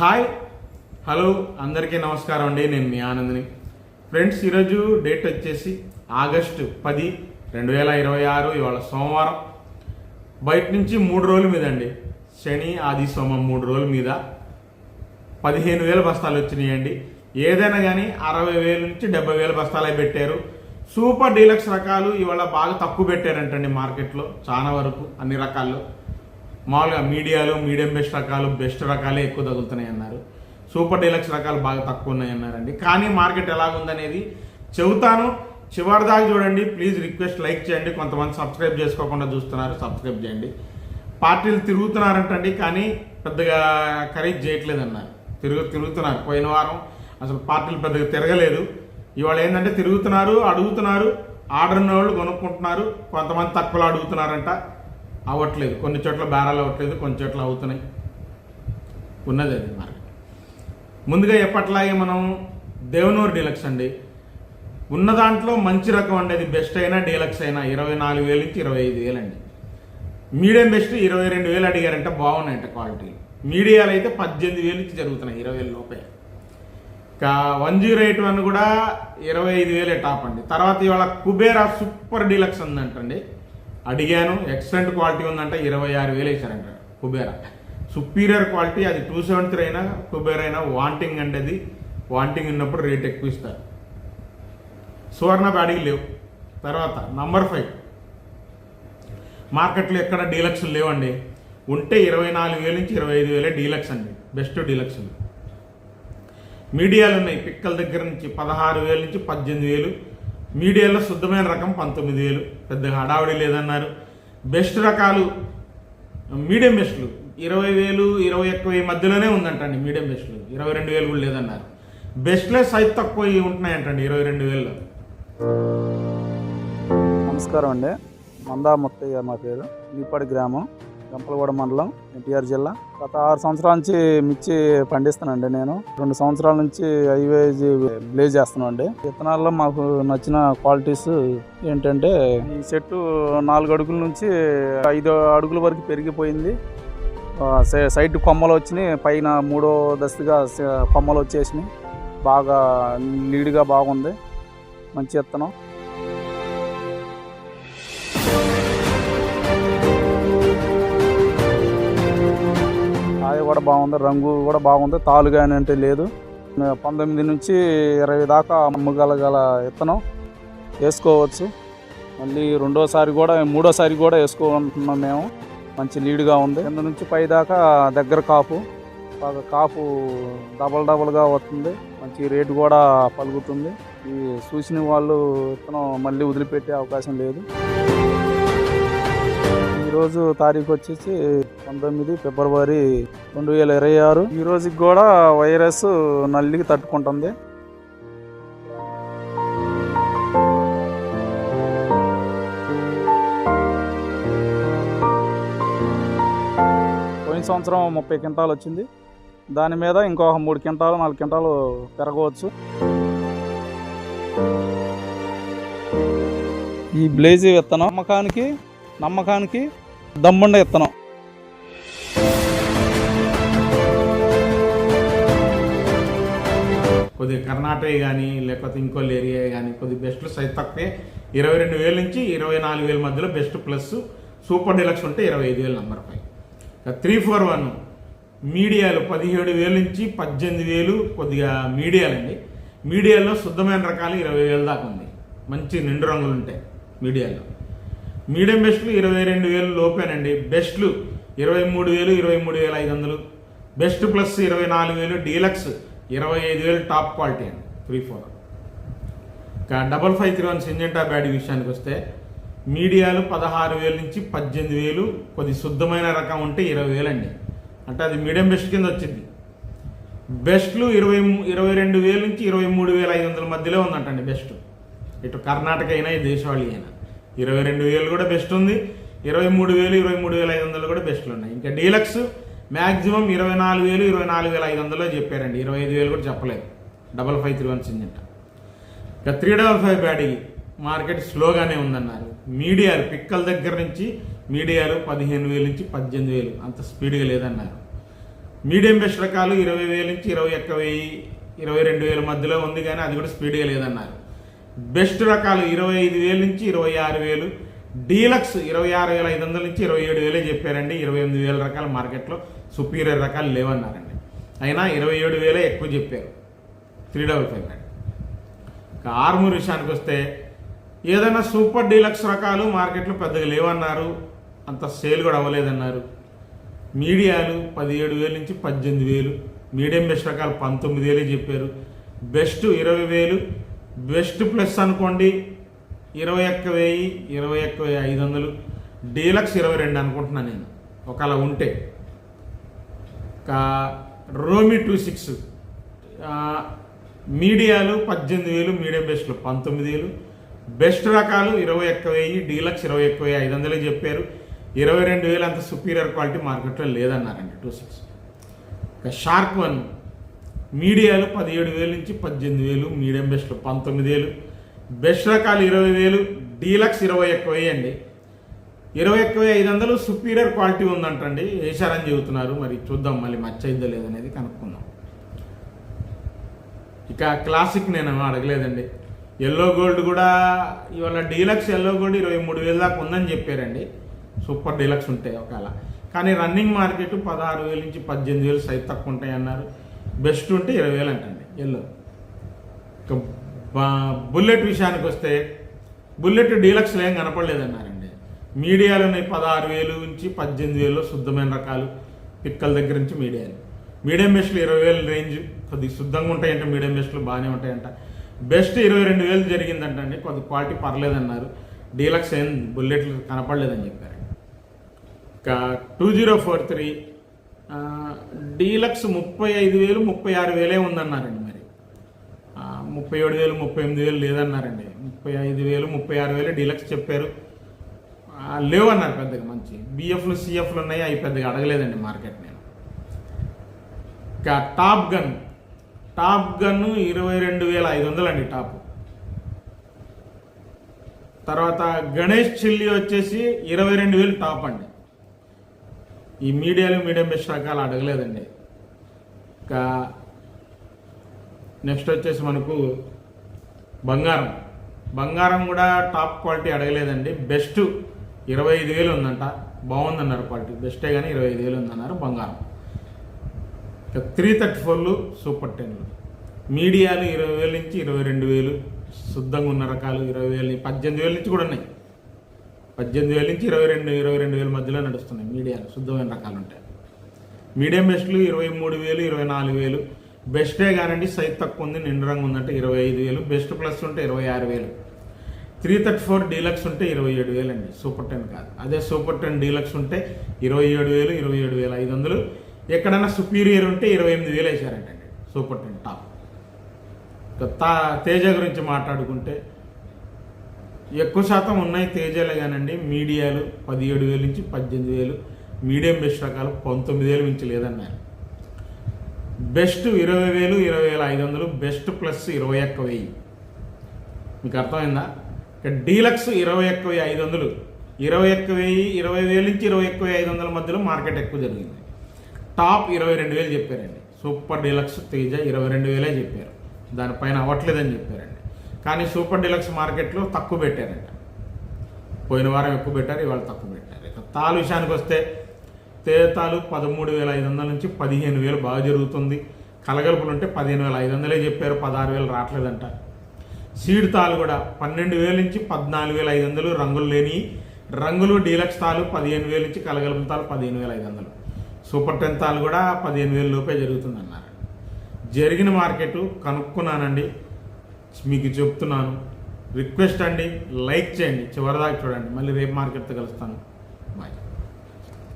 Hi hello అందరికీ నమస్కారం అండి. నేను మీ ఆనంద్ని. ఫ్రెండ్స్, ఈరోజు డేట్ వచ్చేసి ఆగస్టు 10, 2026. ఇవాళ సోమవారం. బయట నుంచి 3 రోజుల మీద అండి, శని ఆది సోమం 3 రోజుల మీద 15,000 బస్తాలు వచ్చినాయండి. ఏదైనా కానీ 60,000 నుంచి 70,000 బస్తాలే పెట్టారు. సూపర్ డీలక్స్ రకాలు ఇవాళ బాగా తక్కువ పెట్టారంటండి మార్కెట్లో, చాలా వరకు అన్ని రకాల్లో. మామూలుగా మీడియాలో మీడియం బెస్ట్ రకాలే ఎక్కువ తగులుతున్నాయి అన్నారు. సూపర్ డీలక్స్ రకాలు బాగా తక్కువ ఉన్నాయి అన్నారండి. కానీ మార్కెట్ ఎలాగుందనేది చెబుతాను, చివరి దాకా చూడండి. ప్లీజ్ రిక్వెస్ట్, లైక్ చేయండి. కొంతమంది సబ్స్క్రైబ్ చేసుకోకుండా చూస్తున్నారు, సబ్స్క్రైబ్ చేయండి. పార్టీలు తిరుగుతున్నారంటండి, కానీ పెద్దగా ఖరీదు చేయట్లేదు అన్నారు. తిరుగుతున్నారు. పోయిన వారం అసలు పార్టీలు పెద్దగా తిరగలేదు. ఇవాళ ఏంటంటే తిరుగుతున్నారు, అడుగుతున్నారు. ఆర్డర్ ఉన్న వాళ్ళు కొనుక్కుంటున్నారు. కొంతమంది తక్కువలో అడుగుతున్నారంట, అవ్వట్లేదు. కొన్ని చోట్ల బేరాలు అవ్వట్లేదు, కొన్ని చోట్ల అవుతున్నాయి. ఉన్నది అది మార్కెట్. ముందుగా ఎప్పట్లాగే మనం దేవనూరు డీలక్స్ అండి, ఉన్న దాంట్లో మంచి రకం అండి. అది బెస్ట్ అయినా డీలక్స్ అయినా 24,000 నుంచి 25,000 అండి. మీడియం బెస్ట్ 22,000 అడిగారంటే బాగున్నాయంట క్వాలిటీ. మీడియాలు అయితే 18,000 నుంచి జరుగుతున్నాయి, 20,000 లోపే. ఇంకా 1081 కూడా 25,000 టాప్ అండి. తర్వాత ఇవాళ కుబేరా సూపర్ డీలక్స్ ఉందంటండి, అడిగాను. ఎక్సలెంట్ క్వాలిటీ ఉందంట, 26,000 వేసారంట కుబేరా. Superior quality. అది 273 అయినా కుబేరా అయినా వాంటింగ్ అంటే, అది వాంటింగ్ ఉన్నప్పుడు రేట్ ఎక్కువ ఇస్తారు. సువర్ణ బ్యాడీలు లేవు. తర్వాత నంబర్ 5 మార్కెట్లో ఎక్కడ డీలక్స్లు లేవండి. ఉంటే 24,000 నుంచి 25,000 డీలక్స్ అండి, బెస్ట్ డీలక్స్. మీడియాలు ఉన్నాయి పిక్కల దగ్గర నుంచి 16,000 నుంచి 18,000. మీడియాలో శుద్ధమైన రకం 19,000. పెద్దగా హడావుడి లేదన్నారు. బెస్ట్ రకాలు మీడియం బెస్ట్లు 20,000, 21,000 మధ్యలోనే ఉందంటండి. మీడియం బెస్ట్లు 22,000 కూడా లేదన్నారు. బెస్ట్లే సైజ్ తక్కువ ఉంటున్నాయంటండి 22,000లో. నమస్కారం అండి. మందా ముత్తయ్య మా పేరు. నీపాడి గ్రామం, గంపలగూడ మండలం, ఎన్టీఆర్ జిల్లా. గత 6 సంవత్సరాల నుంచి మిర్చి పండిస్తానండి. నేను 2 సంవత్సరాల నుంచి ఐవేజ్ బ్లేజ్ చేస్తున్నానండి. విత్తనాల్లో మాకు నచ్చిన క్వాలిటీస్ ఏంటంటే, ఈ చెట్టు 4 అడుగుల నుంచి 5 అడుగుల వరకు పెరిగిపోయింది. సైడ్ కొమ్మలు వచ్చినాయి, పైన 3వ దశగా కొమ్మలు వచ్చేసినాయి. బాగా లీడ్గా బాగుంది, మంచి విత్తనం. కాయ కూడా బాగుంది, రంగు కూడా బాగుంది. తాలు కానీ అంటే లేదు. 19 నుంచి 20 దాకా అమ్మగలగల విత్తనం వేసుకోవచ్చు. మళ్ళీ రెండోసారి కూడా 3వసారి కూడా వేసుకోవాలనుకున్నాం మేము. మంచి లీడ్గా ఉంది. కింద నుంచి పై దాకా దగ్గర కాపు, బాగా కాపు డబల్గా వస్తుంది. మంచి రేటు కూడా పలుకుతుంది. ఈ చూసిన వాళ్ళు విత్తనం మళ్ళీ వదిలిపెట్టే అవకాశం లేదు. ఈరోజు తారీఖు వచ్చేసి 19 ఫిబ్రవరి 2026. ఈ రోజుకి కూడా వైరస్ నల్లికి తట్టుకుంటుంది. పోయిన సంవత్సరం 30 క్వింటాలు వచ్చింది. దాని మీద ఇంకొక 3 క్వింటాలు 4 క్వింటాలు పెరగవచ్చు. ఈ బ్లేజీ విత్తనం నమ్మకానికి దమ్ముండ విత్తనం. కొద్దిగా కర్ణాటక కానీ లేకపోతే ఇంకో ఏరియా కానీ కొద్దిగా బెస్ట్ సైజ్ తక్కువే. 22,000 నుంచి 24,000 మధ్యలో బెస్ట్ ప్లస్. సూపర్ డీలక్స్ ఉంటే 25,000 నంబర్ 5. 341 మీడియాలు 17,000 నుంచి 18,000. కొద్దిగా మీడియాలండి. మీడియాలో శుద్ధమైన రకాలు 20,000 దాకా ఉంది. మంచి నిండు రంగులు ఉంటాయి మీడియాలో. మీడియం బెస్ట్లు 22,000 లోపేనండి. బెస్ట్లు 23,000, 23,500. Best plus 24,000. Deluxe 25,000 top quality అండి 3-4. ఇంకా 5531 సింజెంటా బ్యాడీ విషయానికి వస్తే మీడియాలు 16,000 నుంచి 18,000. కొద్ది శుద్ధమైన రకం ఉంటే 20,000 అండి. అంటే అది మీడియం బెస్ట్ కింద వచ్చింది. బెస్ట్లు 22,000 నుంచి 23,500 మధ్యలో ఉందంటండి బెస్ట్. ఇటు కర్ణాటక అయినా ఈ దేశవాళీ అయినా 22,000 కూడా బెస్ట్ ఉంది. 23,000, 23,500 కూడా బెస్ట్లు ఉన్నాయి. ఇంకా డీలక్స్ మ్యాక్సిమం 24,000, 24,500 చెప్పారండి. 25,000 కూడా చెప్పలేదు. 5531 సింజెంటా. ఇంకా 355 బ్యాడీ మార్కెట్ స్లోగానే ఉందన్నారు. మీడియాలు పిక్కల దగ్గర నుంచి మీడియాలు 15,000 నుంచి 18,000, అంత స్పీడ్గా లేదన్నారు. మీడియం బెస్ట్ రకాలు 20,000 నుంచి 21,000, 22,000 మధ్యలో ఉంది, కానీ అది కూడా స్పీడ్గా లేదన్నారు. బెస్ట్ రకాలు 25,000 నుంచి 26,000, డీలక్స్ 26,500 నుంచి 27,000 చెప్పారండి. 28,000 రకాల మార్కెట్లో సుపీరియర్ రకాలు లేవన్నారండి. అయినా 27,000 ఎక్కువ చెప్పారు. 355. ఆర్మూర్ విషయానికి వస్తే ఏదైనా సూపర్ డీలక్స్ రకాలు మార్కెట్లో పెద్దగా లేవన్నారు, అంత సేల్ కూడా అవ్వలేదన్నారు. మీడియాలు 17,000 నుంచి 18,000, మీడియం బెస్ట్ రకాలు 19,000 చెప్పారు. బెస్ట్ 20,000, బెస్ట్ ప్లస్ అనుకోండి 21,000, 21,500, డీలక్స్ 22 అనుకుంటున్నాను నేను ఒకలా ఉంటే. రోమి 26 మీడియాలు 18,000, మీడియం బెస్ట్లు 19,000, బెస్ట్ రకాలు 21,000, డీలక్స్ 21,500 చెప్పారు. 22,000 అంత సుపీరియర్ క్వాలిటీ మార్కెట్లో లేదన్నారండి 26. షార్క్ 1 మీడియాలు 17,000 నుంచి 18,000, మీడియం బెస్ట్లు 19,000, బెస్ట్ రకాలు 20,000, డీలక్స్ 21,000 అండి. 21,500 సుపీరియర్ క్వాలిటీ ఉందంటండి, వేశారని చెబుతున్నారు. మరి చూద్దాం, మళ్ళీ మచ్చ అయిద్దో లేదనేది కనుక్కుందాం. ఇక క్లాసిక్ నేను అడగలేదండి. ఎల్లో గోల్డ్ కూడా ఇవాళ డీలక్స్ ఎల్లో గోల్డ్ 23,000 దాకా ఉందని చెప్పారండి, సూపర్ డీలక్స్ ఉంటాయి ఒకవేళ. కానీ రన్నింగ్ మార్కెట్ 16,000 నుంచి 18,000 సైజ్ తక్కువ ఉంటాయి అన్నారు. బెస్ట్ ఉంటే 20,000 అంటండి ఎల్లో. ఇక బుల్లెట్ విషయానికి వస్తే బుల్లెట్ డీలక్స్లో ఏం కనపడలేదన్నారండి. మీడియాలు ఉన్నాయి 16,000 నుంచి 18,000 శుద్ధమైన రకాలు, పిక్కల దగ్గర నుంచి మీడియాలు. మీడియం బెస్ట్లు 20,000 రేంజ్ కొద్దిగా శుద్ధంగా ఉంటాయంట, మీడియం బెస్ట్లు బాగానే ఉంటాయంట. బెస్ట్ 22,000 జరిగిందంట అండి, కొద్ది క్వాలిటీ పర్లేదన్నారు. డీలక్స్ ఏం బుల్లెట్లు కనపడలేదని చెప్పారు. ఇంకా 2043 డీలక్స్ 35,000, 36,000 ఉందన్నారండి. మరి 37,000, 38,000 లేదన్నారండి. 35,000, 36,000 డీలక్స్ చెప్పారు. లేవన్నారు పెద్దగా. మంచి బిఎఫ్లు సిఎఫ్లు ఉన్నాయి, అవి పెద్దగా అడగలేదండి మార్కెట్ నేను. ఇంకా టాప్ గన్ 22,500 అండి టాప్. తర్వాత గణేష్ చిల్లీ వచ్చేసి 22,000 టాప్ అండి. ఈ మీడియం బెస్ట్ రకాలు అడగలేదండి. ఇంకా నెక్స్ట్ వచ్చేసి మనకు బంగారం కూడా టాప్ క్వాలిటీ అడగలేదండి. బెస్ట్ 25,000 ఉందంట, బాగుందన్నారు క్వాలిటీ, బెస్టే కానీ 25,000 ఉందన్నారు బంగారం. ఇక 334 సూపర్ 10 మీడియాలు 20,000 నుంచి 22,000 శుద్ధంగా ఉన్న రకాలు. 20,000, 18,000 నుంచి కూడా ఉన్నాయి. 18,000 నుంచి 22,000 మధ్యలో నడుస్తున్నాయి మీడియాలు, శుద్ధమైన రకాలు ఉంటాయి. మీడియం బెస్ట్లు 23,000, 24,000 బెస్టే కానండి, సైజ్ తక్కువ ఉంది, నిండు రంగు ఉందంటే 25,000, బెస్ట్ ప్లస్ ఉంటే 26,000. 334 డీలక్స్ ఉంటే 27,000 అండి, సూపర్ 10 కాదు. అదే సూపర్ 10 డీలక్స్ ఉంటే 27,000, 27,500. ఎక్కడైనా సుపీరియర్ ఉంటే 28,000 వేశారంటండి సూపర్ 10 టాప్. తేజ గురించి మాట్లాడుకుంటే ఎక్కువ శాతం ఉన్నాయి తేజలే కానండి. మీడియాలు 17,000 నుంచి 18,000, మీడియం బెస్ట్ రకాలు 19,000 నుంచి లేదన్నారు. Best 20,000, 20,500, best plus 21,000. మీకు అర్థమైందా? ఇక డీలక్స్ 21,500, 21,000, 20,000 నుంచి 21,500 మధ్యలో మార్కెట్ ఎక్కువ జరిగింది. టాప్ 22,000 చెప్పారండి. సూపర్ డీలక్స్ తేజ 22,000 చెప్పారు, దానిపైన అవ్వట్లేదని చెప్పారండి. కానీ సూపర్ డీలక్స్ మార్కెట్లో తక్కువ పెట్టారంట. పోయిన వారం ఎక్కువ పెట్టారు, ఇవాళ తక్కువ పెట్టారు. ఇక తాలు విషయానికి వస్తే తేతాలు 13,500 నుంచి 15,000 బాగా జరుగుతుంది. కలగలుపులు ఉంటే 15,500 చెప్పారు, 16,000 రావట్లేదంట. సీడ్ తాలు కూడా 12,000 నుంచి 14,500 రంగులు లేని రంగులు. డీలక్స్ తాలు 15,000 నుంచి కలగలుపుల తాలు 15,500. సూపర్ 10 తాలు కూడా 15,000 లోపే జరుగుతుందన్నారు. జరిగిన మార్కెట్ కనుక్కున్నానండి, మీకు చెప్తున్నాను. రిక్వెస్ట్ అండి, లైక్ చేయండి, చివరిదాకా చూడండి. మళ్ళీ రేపు మార్కెట్తో కలుస్తాను.